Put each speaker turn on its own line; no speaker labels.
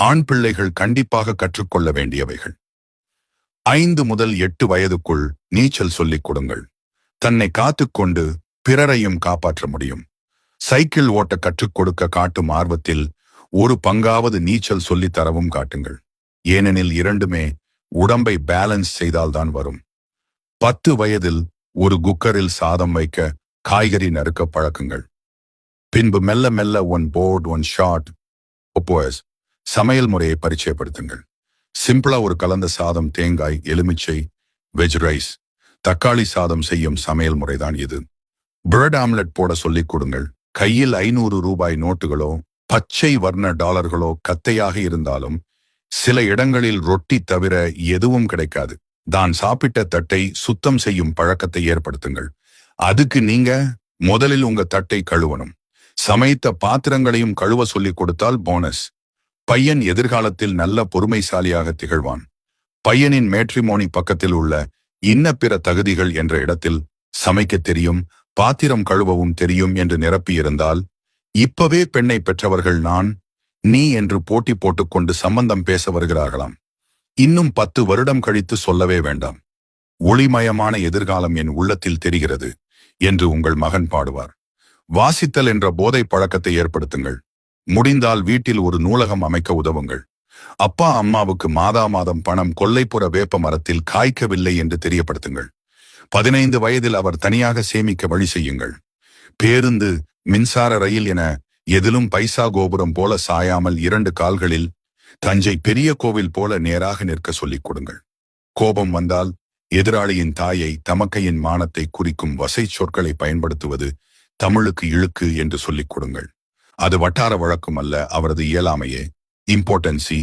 ஆண் பிள்ளைகள் கண்டிப்பாக கற்றுக்கொள்ள வேண்டியவைகள். 5 முதல் 8 வயதுக்குள் நீச்சல் சொல்லிக் கொடுங்கள். தன்னை காத்துக்கொண்டு பிறரையும் காப்பாற்ற முடியும். சைக்கிள் ஓட்ட கற்றுக் கொடுக்க காட்டும் ஆர்வத்தில் ஒரு பங்காவது நீச்சல் சொல்லித் தரவும் காட்டுங்கள். ஏனெனில் இரண்டுமே உடம்பை பேலன்ஸ் செய்தால்தான் வரும். 10 வயதில் ஒரு குக்கரில் சாதம் வைக்க, காய்கறி நறுக்க பழக்குங்கள். பின்பு மெல்ல மெல்ல one pot one shot OPOS சமையல் முறையை பரிச்சயப்படுத்துங்கள். சிம்பிளா ஒரு கலந்த சாதம், தேங்காய், எலுமிச்சை, வெஜ் ரைஸ், தக்காளி சாதம் செய்யும் சமையல் முறைதான் இது. பிரெட் ஆம்லெட் போட சொல்லிக் கொடுங்கள். கையில் 500 ரூபாய் நோட்டுகளோ பச்சை வர்ண டாலர்களோ கத்தையாக இருந்தாலும் சில இடங்களில் ரொட்டி தவிர எதுவும் கிடைக்காது. தான் சாப்பிட்ட தட்டை சுத்தம் செய்யும் பழக்கத்தை ஏற்படுத்துங்கள். அதுக்கு நீங்க முதலில் உங்க தட்டை கழுவணும். சமைத்த பாத்திரங்களையும் கழுவ சொல்லிக் கொடுத்தால் போனஸ். பையன் எதிர்காலத்தில் நல்ல பொறுமைசாலியாக திகழ்வான். பையனின் மேட்ரிமோனி பக்கத்தில் உள்ள இன்ன பிற தகுதிகள் என்ற இடத்தில் சமைக்க தெரியும், பாத்திரம் கழுவவும் தெரியும் என்று நிரப்பியிருந்தால், இப்பவே பெண்ணை பெற்றவர்கள் நான், நீ என்று போட்டி போட்டுக்கொண்டு சம்பந்தம் பேச வருகிறார்களாம். இன்னும் 10 வருடம் கழித்து சொல்லவே வேண்டாம். ஒளிமயமான எதிர்காலம் என் உள்ளத்தில் தெரிகிறது என்று உங்கள் மகன் பாடுவார். வாசித்தல் என்ற போதை பழக்கத்தை ஏற்படுத்துங்கள். முடிந்தால் வீட்டில் ஒரு நூலகம் அமைக்க உதவுங்கள். அப்பா அம்மாவுக்கு மாதா மாதம் பணம் கொல்லைப்புற வேப்ப மரத்தில் காய்க்கவில்லை என்று தெரியப்படுத்துங்கள். 15 வயதில் அவர் தனியாக சேமிக்க வழி செய்யுங்கள். பேருந்து, மின்சார ரயில் என எதிலும் பைசா கோபுரம் போல சாயாமல் 2 கால்களில் தஞ்சை பெரிய கோவில் போல நேராக நிற்க சொல்லிக் கொடுங்கள். கோபம் வந்தால் எதிராளியின் தாயை, தமக்கையின் மானத்தை குறிக்கும் வசை சொற்களை பயன்படுத்துவது தமிழுக்கு இழுக்கு என்று சொல்லிக் கொடுங்கள். அது வட்டார வழக்கம் அல்ல, அவரது இயலாமையே. இம்பார்ட்டன்சி,